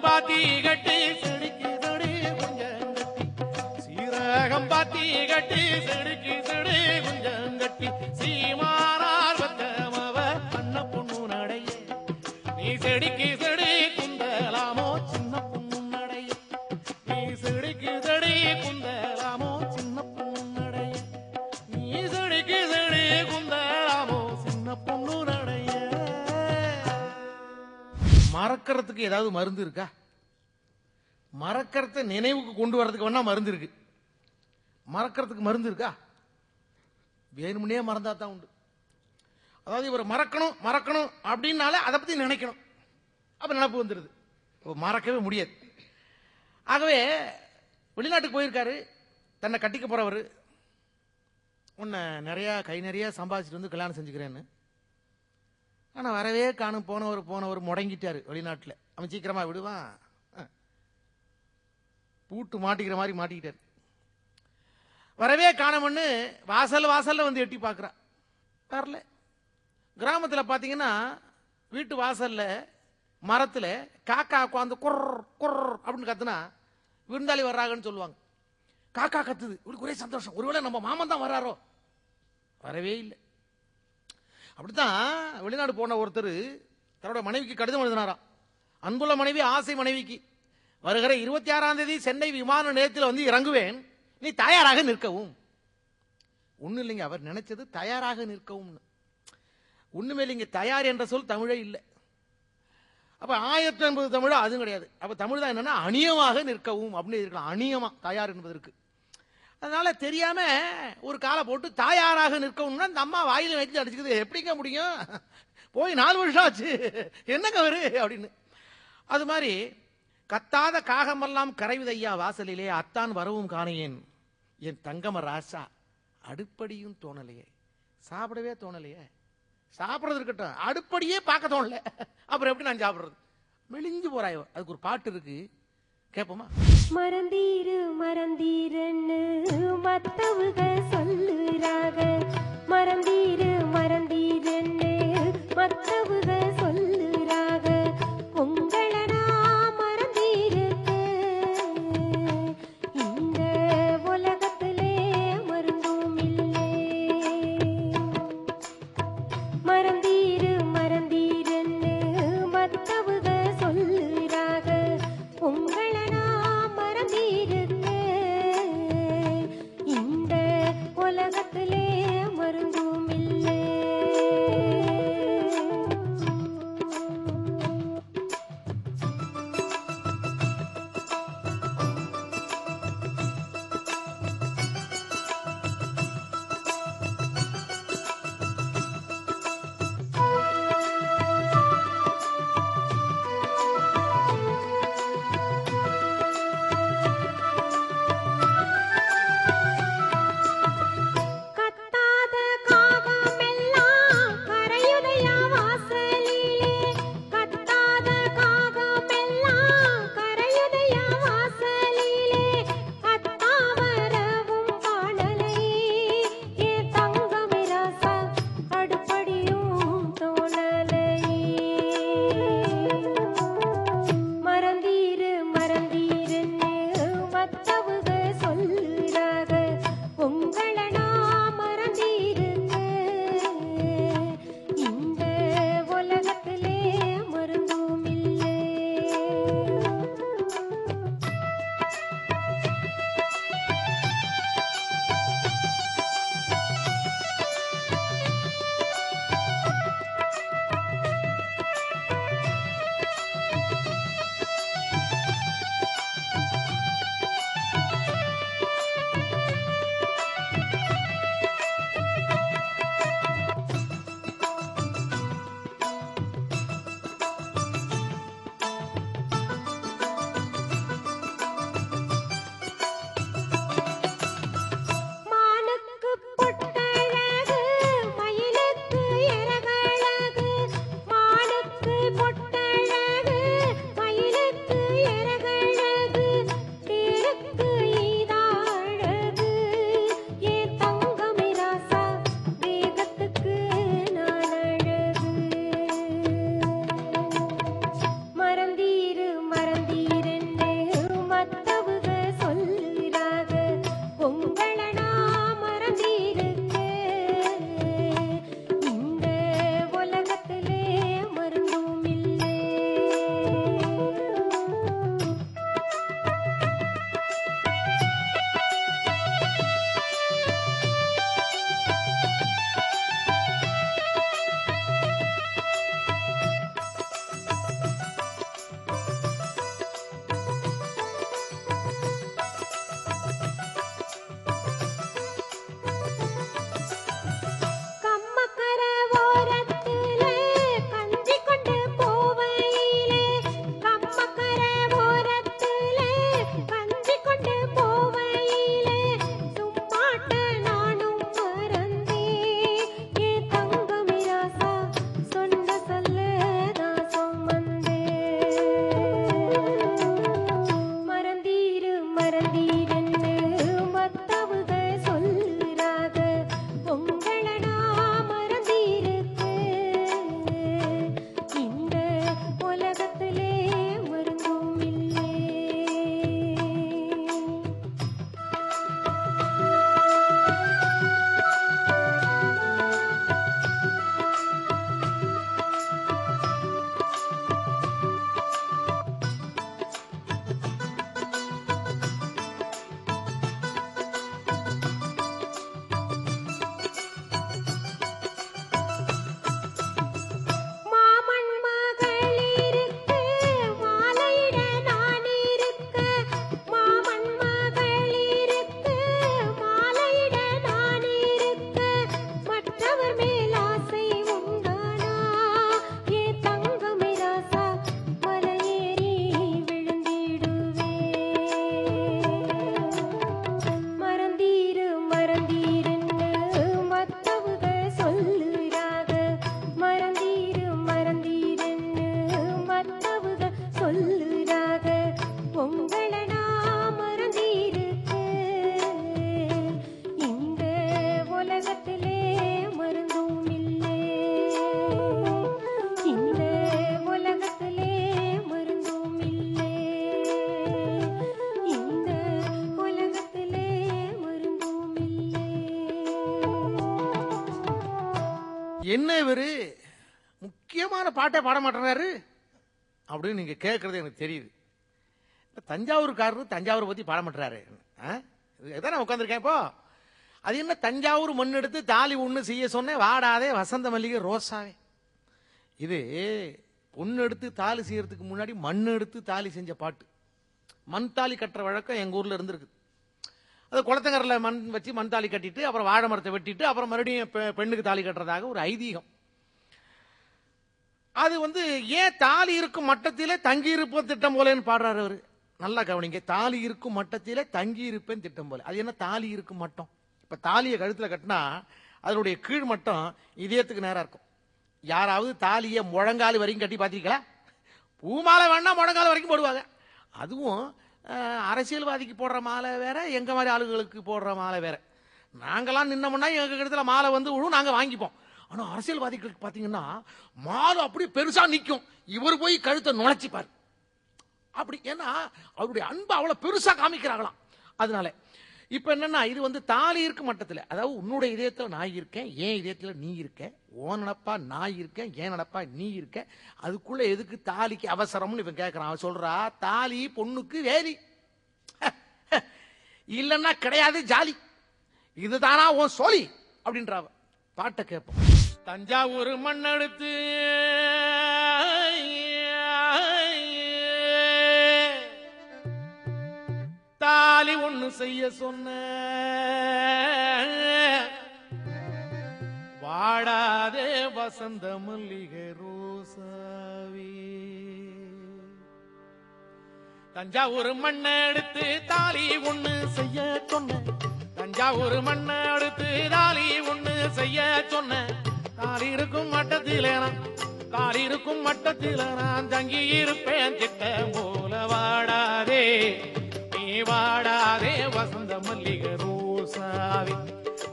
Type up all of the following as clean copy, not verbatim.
பாத்தி கட்டி சிடுக்கி சிடு குஞ்சங்கட்டி சீரகம் பாத்தி கட்டி சிடுக்கி சிடு குஞ்சங்கட்டி சீமானார் பத்தமவ அண்ண பொண்ணு நடைய நீ செடிக்கு செடி குந்தலாமோ சின்ன பொண்ணு நடைய நீ செடிக்கு செடி குந்தலாமோ சின்ன பொண்ணு நடைய நீ செடிக்கு செடி குந்தலாமோ சின்ன பொண்ணு நடைய. மறக்கிறதுக்கு ஏதாவது மருந்து இருக்கா? மறக்கிறத நினைவுக்கு கொண்டு வரதுக்கு வேணா மருந்து இருக்கு. மறக்கிறதுக்கு மருந்து இருக்கா? வேணும்னே மறந்தா தான் உண்டு. அதாவது இவர் மறக்கணும் மறக்கணும் அப்படின்னால அதை பத்தி நினைக்கணும், அப்ப நினப்பு வந்துடுது. மறக்கவே முடியாது. ஆகவே வெளிநாட்டுக்கு போயிருக்காரு, தன்னை கட்டிக்க போறவர். உன்னை நிறைய கை நிறைய சம்பாதிச்சுட்டு வந்து கல்யாணம் செஞ்சுக்கிறேன்னு. ஆனால் வரவே காணும். போனவர் முடங்கிட்டாரு வெளிநாட்டில். அவன் சீக்கிரமா விடுவான், பூட்டு மாட்டிக்கிற மாதிரி மாட்டிக்கிட்டாரு. வரவே காணமுன்னு வாசல்ல வந்து எட்டி பார்க்குறா, வரல. கிராமத்தில் பார்த்தீங்கன்னா வீட்டு வாசல்ல மரத்தில் காக்கா உட்காந்து குர் குர் அப்படின்னு கத்துனா விருந்தாளி வர்றாங்கன்னு சொல்லுவாங்க. காக்கா கத்துது, இவளுக்கு ஒரே சந்தோஷம், ஒருவேளை நம்ம மாமன் தான் வர்றாரோ. வரவே இல்லை. அப்படித்தான் வெளிநாடு போன ஒருத்தர் தன்னோட மனைவிக்கு கடிதம் எழுதினாராம். அன்புள்ள மனைவி, ஆசை மனைவிக்கு, வருகிற 26ஆம் தேதி சென்னை விமான நிலையத்தில் வந்து இறங்குவேன், நீ தயாராக நிற்கவும். ஒன்றும் இல்லைங்க, அவர் நினைச்சது தயாராக நிற்கவும். ஒண்ணுமே இல்லைங்க, தயார் என்ற சொல் தமிழே இல்லை. அப்ப 1000 என்பது தமிழா? அதுவும் கிடையாது. அப்ப தமிழ் தான் என்னன்னா அணியமாக நிற்கவும் அப்படின்னு இருக்கலாம். அணியமா தயார் என்பதற்கு. அதனால தெரியாம ஒரு காலை போட்டு தாயாராக நிற்கணும்னா இந்த அம்மா வாயில வச்சு அடிச்சுக்குது. எப்படிங்க முடியும்? போய் 4 வருஷம் ஆச்சு, என்னங்க வரு அப்படின்னு. அது மாதிரி கத்தாத காகமெல்லாம் கரைவிதையா வாசலிலே அத்தான் வரவும் காணையேன் என் தங்கம ராசா அடுப்படியும் தோணலையே. சாப்பிடவே தோணலையே. சாப்பிட்றது இருக்கட்டும், அடுப்படியே பார்க்க தோணல, அப்புறம் எப்படி நான் சாப்பிட்றது? மெலிஞ்சு போறாயோ. அதுக்கு ஒரு பாட்டு இருக்கு, கேட்போமா? மறந்தீரு மறந்தீருன்னு மத்தவுக சொல்லுறாக, மறந்தீரு மறந்தீருன்னு மத்தவுக சொல்லுறாக, உங்களை நான் மறந்தீருக்கு இந்த உலகத்திலே மருந்தும் இல்லை. மறந்தீரு மறந்தீருன்னு மத்தவுக சொல்லுறாக, உங்களை இந்த உலகத்திலே மருந்தும் இல்லை. என்ன இவரு முக்கியமான பாட்டை பாட மாட்டேறாரு அப்படின்னு நீங்க கேட்கறது எனக்கு தெரியுது. தஞ்சாவூர்காரரு தஞ்சாவூரை பத்தி பாட மாட்டாரு. இதான் உட்காந்துருக்கேன் இப்போ. அது என்ன தஞ்சாவூர் மண் எடுத்து தாலி ஒண்ணு செய்ய சொன்னேன், வாடாதே வசந்த மல்லிகை ரோசாவே. இது பொண்ணு எடுத்து தாலி செய்யறதுக்கு முன்னாடி மண் எடுத்து தாலி செஞ்ச பாட்டு. மண் தாலி கட்டுற வழக்கம் எங்க ஊர்ல இருந்திருக்கு. அது குளத்தங்கரில் மண் வச்சு மண் தாலி கட்டிட்டு அப்புறம் வாழை மரத்தை வெட்டிட்டு அப்புறம் மறுபடியும் பெண்ணுக்கு தாலி கட்டுறதாக ஒரு ஐதீகம். அது ஏன் தாலி இருக்கும் மட்டத்திலே தங்கி இருப்போம் திட்டம் போலேன்னு பாடுறாரு அவரு. நல்லா கவனிங்க, தாலி இருக்கும் மட்டத்திலே தங்கி இருப்பேன் திட்டம் போல. அது என்ன தாலி இருக்கும் மட்டம்? இப்ப தாலியை கழுத்துல கட்டினா அதனுடைய கீழ் மட்டம் இதயத்துக்கு நேரா இருக்கும். யாராவது தாலியை முழங்கால் வரைக்கும் கட்டி பாத்தீங்களா? பூமாலை வேணா முழங்கால் வரைக்கும் போடுவாங்க. அதுவும் அரசியல்வாதிக்கு போடுற மாலை வேற, எங்க மாதிரி ஆளுகளுக்கு போடுற மாலை வேற. நாங்கெல்லாம் நின்னோம்னா எங்க இடத்துல மாலை விழும், நாங்க வாங்கிப்போம். ஆனா அரசியல்வாதிகளுக்கு பாத்தீங்கன்னா மாலை அப்படி பெருசா நிக்கும், இவர் போய் கழுத்தை நுழைச்சிப்பாரு அப்படி. ஏன்னா அவருடைய அன்பு அவ்வளவு பெருசா காமிக்கிறாங்களாம். அதனால இப்ப என்னன்னா இது தாலி இருக்கு மட்டத்துல, அதாவது உன்னுடைய இதயத்துல நான் இருக்கேன், என் இதயத்துல நீ இருக்க, ஓ நடப்பா நான் இருக்கேன், ஏன் நடப்பா நீ இருக்க, அதுக்குள்ள எதுக்கு தாலிக்கு அவசரம்னு இவன் கேட்கறான். அவன் சொல்றா, தாலி பொண்ணுக்கு வேலி இல்லன்னா கிடையாது ஜாலி, இதுதானா உன் சோலி அப்படின்ற பாட்டை கேட்போம். தஞ்சாவூர் மண்ணெடுத்து தாலி ஒண்ணு செய்ய சொன்ன, வாடாதே வசந்த மல்லிகை ரோசாவே. தஞ்சாவூர் மண்ணை எடுத்து தாலி ஒண்ணு செய்ய சொன்ன, தஞ்சாவூர் மண்ணை எடுத்து தாலி ஒண்ணு செய்ய சொன்ன, தாலி இருக்கும் மட்டத்தில நான், தாலி இருக்கும் மட்டத்தில நான் தங்கி இருப்பேன் திட்டம் போல. வாடாதே நீ வாடாதே வசந்த மல்லிகை ரோசாவே,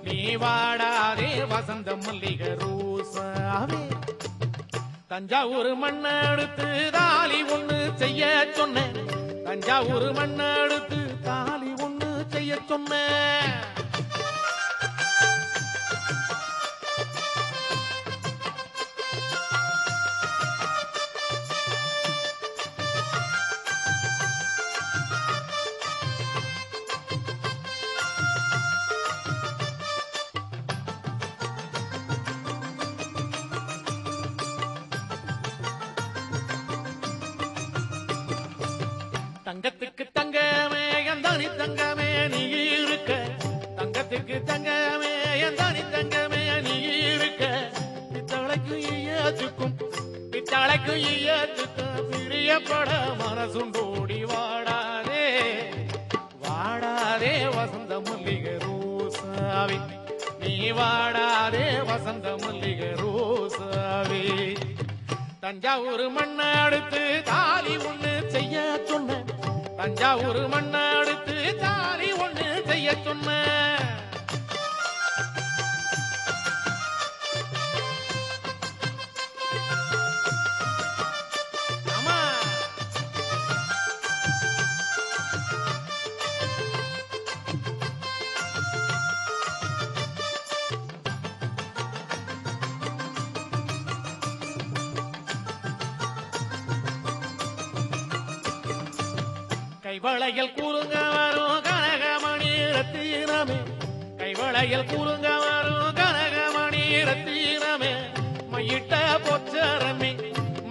நீ வாடாதே வசந்த மல்லிகை ரோசாவே. தஞ்சாவூர் மண்ணை எடுத்து தாலி ஒண்ணு செய்ய சொன்ன, தஞ்சாவூர் மண்ணை எடுத்து தாலி ஒண்ணு செய்ய சொன்ன. தங்கத்துக்கு தங்கமே எந்தானி தங்கமே நீ இருக்க, தங்கத்துக்கு தங்கமே எந்தானி தங்கமே நீ இருக்க, பித்தளைக்கும் ஈயத்துக்கும் பித்தளைக்கும் ஈயத்துக்கும் பிரியப்பட மனசுண்டோடி. வாடாதே வாடாதே வசந்த மல்லிகை ரோசாவே, நீ வாடாதே வசந்த மல்லிகை ரோசாவே. தஞ்சாவூர் மண்ணை அடுத்து தாலி ஒண்ணு செய்ய சொன்ன, தஞ்சாவூர் மண்ணை அடுத்து தாலி ஒண்ணு செய்ய சொன்ன. கைவளையல் கூறுங்க வரும் கனகமணி ரத்தினமே, கைவளையல் கூறுங்க வரும் கனகமணி ரத்தினமே, மையிட்ட பொச்சரமே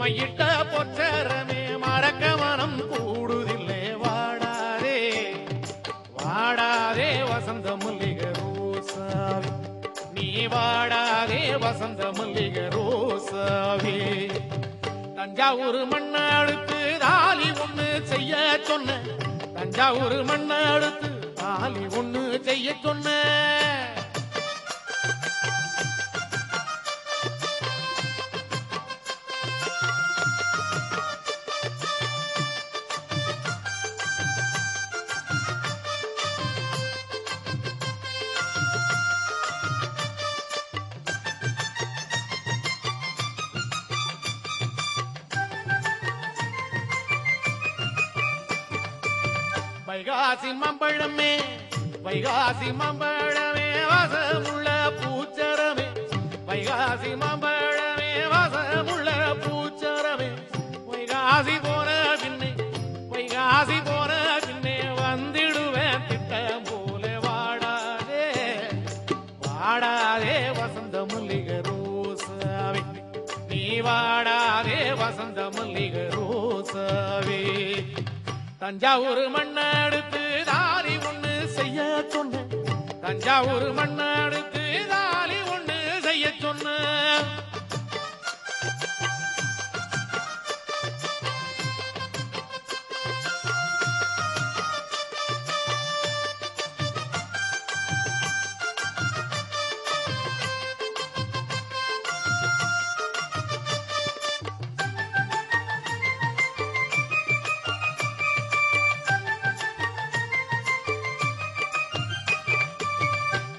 மையிட்ட பொச்சரமே மறக்க மனம் கூடுதில்லை. வாடாதே வாடாதே வசந்த மல்லிகை ரோசாவே, நீ வாடாதே வசந்த மல்லிகை ரோசாவே. தஞ்சாவூர் மண்ணை அடுத்து தாலி ஒண்ணு செய்ய சொன்ன, தஞ்சாவூர் மண்ணை அடுத்து தாலி ஒண்ணு செய்ய சொன்ன. வைகாசி மம்பழமே வைகாசி மம்பழமே வாசமுள்ள பூச்சரமே, வைகாசி மாம்பழமே வாசமுள்ள பூச்சரமே வைகாசி போன பின்னே வைகாசி போன பின்னே வந்திடுவேன் திட்டம் போல வாடாதே வாடாதே வசந்த மல்லிகை ரோசாவே நீ வாடாதே வசந்த மல்லிகை ரோசாவே தஞ்சாவூர் மண்ணெடுத்து தாலி ஒண்ணு செய்ய சொன்ன தஞ்சாவூர் மண்ணெடுத்து தாலி ஒண்ணு செய்ய சொன்ன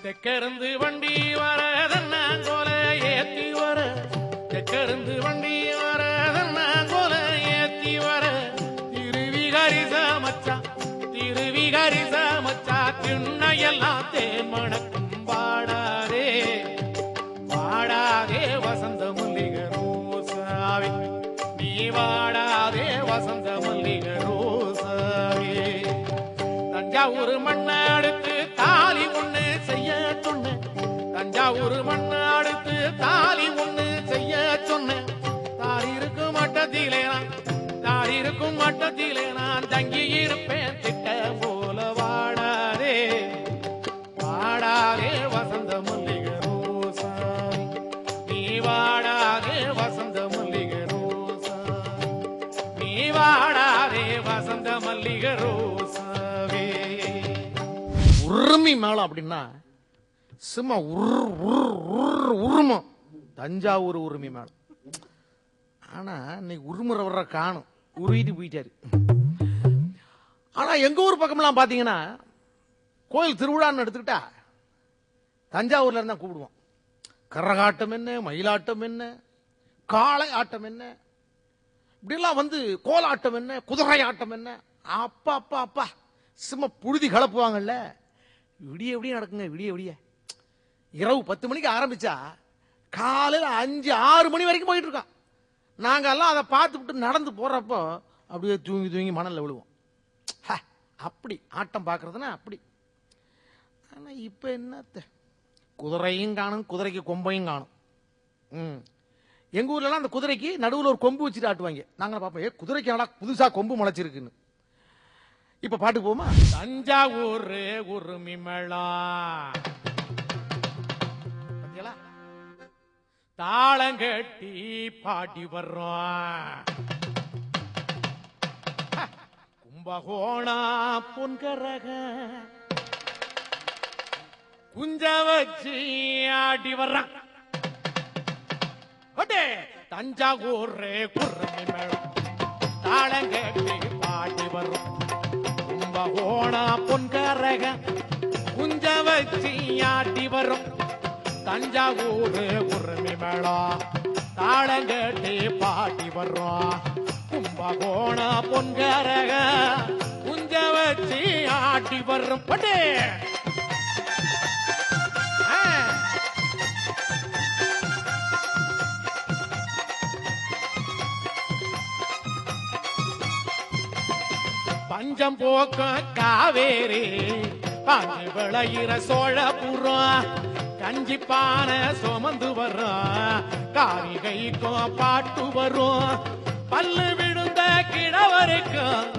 தெற்கிருந்து வண்டி வரதன்னாங்கோல ஏத்தி வர தெற்கிருந்து வண்டி வரதன்னாங்கோல ஏத்தி வர திருவிகரிச மச்சா திருவிகரிச மச்சா திண்ணையெல்லாம் தேன் மணக்கும் பாடாதே வாடாதே வசந்த மல்லிகை ரோசாவே நீ வாடாதே வசந்த மல்லிகை ரோசாவே தஞ்சாவூர் மண்ணெடுத்து தாலி ஒண்ணு செய்ய சொன்ன தஞ்சாவூர் மண்ணெடுத்து தாலி ஒண்ணு செய்ய சொன்ன தாலி இருக்கும் மட்டத்திலே நான் தங்கி இருப்பேன் திட்டம் போல வாடாதே வாடாதே வசந்த மல்லிகை ரோசாவே நீ வாடாதே வசந்த மல்லிகை ரோசாவே நீ வாடாதே வசந்த மல்லிகை ரோசாவே உருமி மேளம் அப்படின்னா சும்மா உருமம் தஞ்சாவூர் உரிமை மேளம். ஆனா இன்னைக்கு உருமுறை காணும் உருவிட்டு போயிட்டாரு. ஆனா எங்க ஊர் பக்கம்லாம் பாத்தீங்கன்னா கோயில் திருவிழான்னு எடுத்துக்கிட்டா தஞ்சாவூர்ல இருந்தா கூப்பிடுவோம். கரகாட்டம் என்ன, மயிலாட்டம் என்ன, காளை ஆட்டம் என்ன, இப்படிலாம் வந்து கோலாட்டம் என்ன, குதிரை ஆட்டம் என்ன, அப்பா அப்பா அப்பா சும்மா புழுதி கலப்புவாங்கல்ல. விடிய விடிய நடக்குங்க. விடிய இரவு 10 மணிக்கு ஆரம்பிச்சா காலையில் 5-6 மணி வரைக்கும் போயிட்டு இருக்கோம். நாங்கெல்லாம் அதை பார்த்துட்டு நடந்து போறப்போ அப்படியே தூங்கி மணல்ல விழுவோம். அப்படி ஆட்டம் பார்க்கறதுனா அப்படி. ஆனா இப்ப என்னத்த, குதிரையும் காணும், குதிரைக்கு கொம்பையும் காணும். எங்க ஊர்ல அந்த குதிரைக்கு நடுவில் ஒரு கொம்பு வச்சுட்டு ஆட்டுவாங்க. நாங்க பார்ப்போம், குதிரைக்கு ஆனா புதுசா கொம்பு முளைச்சிருக்குன்னு. இப்ப பாட்டு போமா. தஞ்சாவூர் உரிமை மேளம் தாளங்கட்டி பாடி வர்றோம். கும்பகோணா பொன்கரக குஞ்ச வச்சு ஆடி வர்றான். தஞ்சாவூர் உரிமை மேளம் தாளங்கட்டி பாடி வர்றோம். கும்பகோணா பொன்கரக குஞ்ச வச்சு ஆடி வரும். தஞ்சாவூர் உரிமை மேளம் தாளங்கட்டி பாடி வர்றோம். கும்பகோணா பொன்கரக குஞ்ச வச்சு ஆடி வரும். பட்டே பஞ்சம் போக்க காவேரி பாஞ்சு விளையிற சோழபுரம் கஞ்சி பானை சுமந்து வர்றோம். காரிகைக்கும் பாட்டு வரும். பல்லு விழுந்த கிழவருக்கும்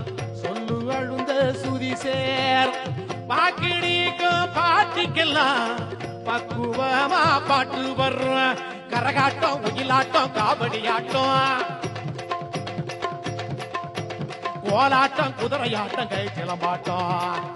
சொல்லு அழுந்த சுதி சேர். பாக்கிடிக்கும் பாட்டிக்கெல்லாம் பக்குவமா பாட்டு வர்றோம். கரகாட்டம், ஒயிலாட்டம், காவடி ஆட்டம், கோலாட்டம், குதிரையாட்டம், கை சிலம்பாட்டம்.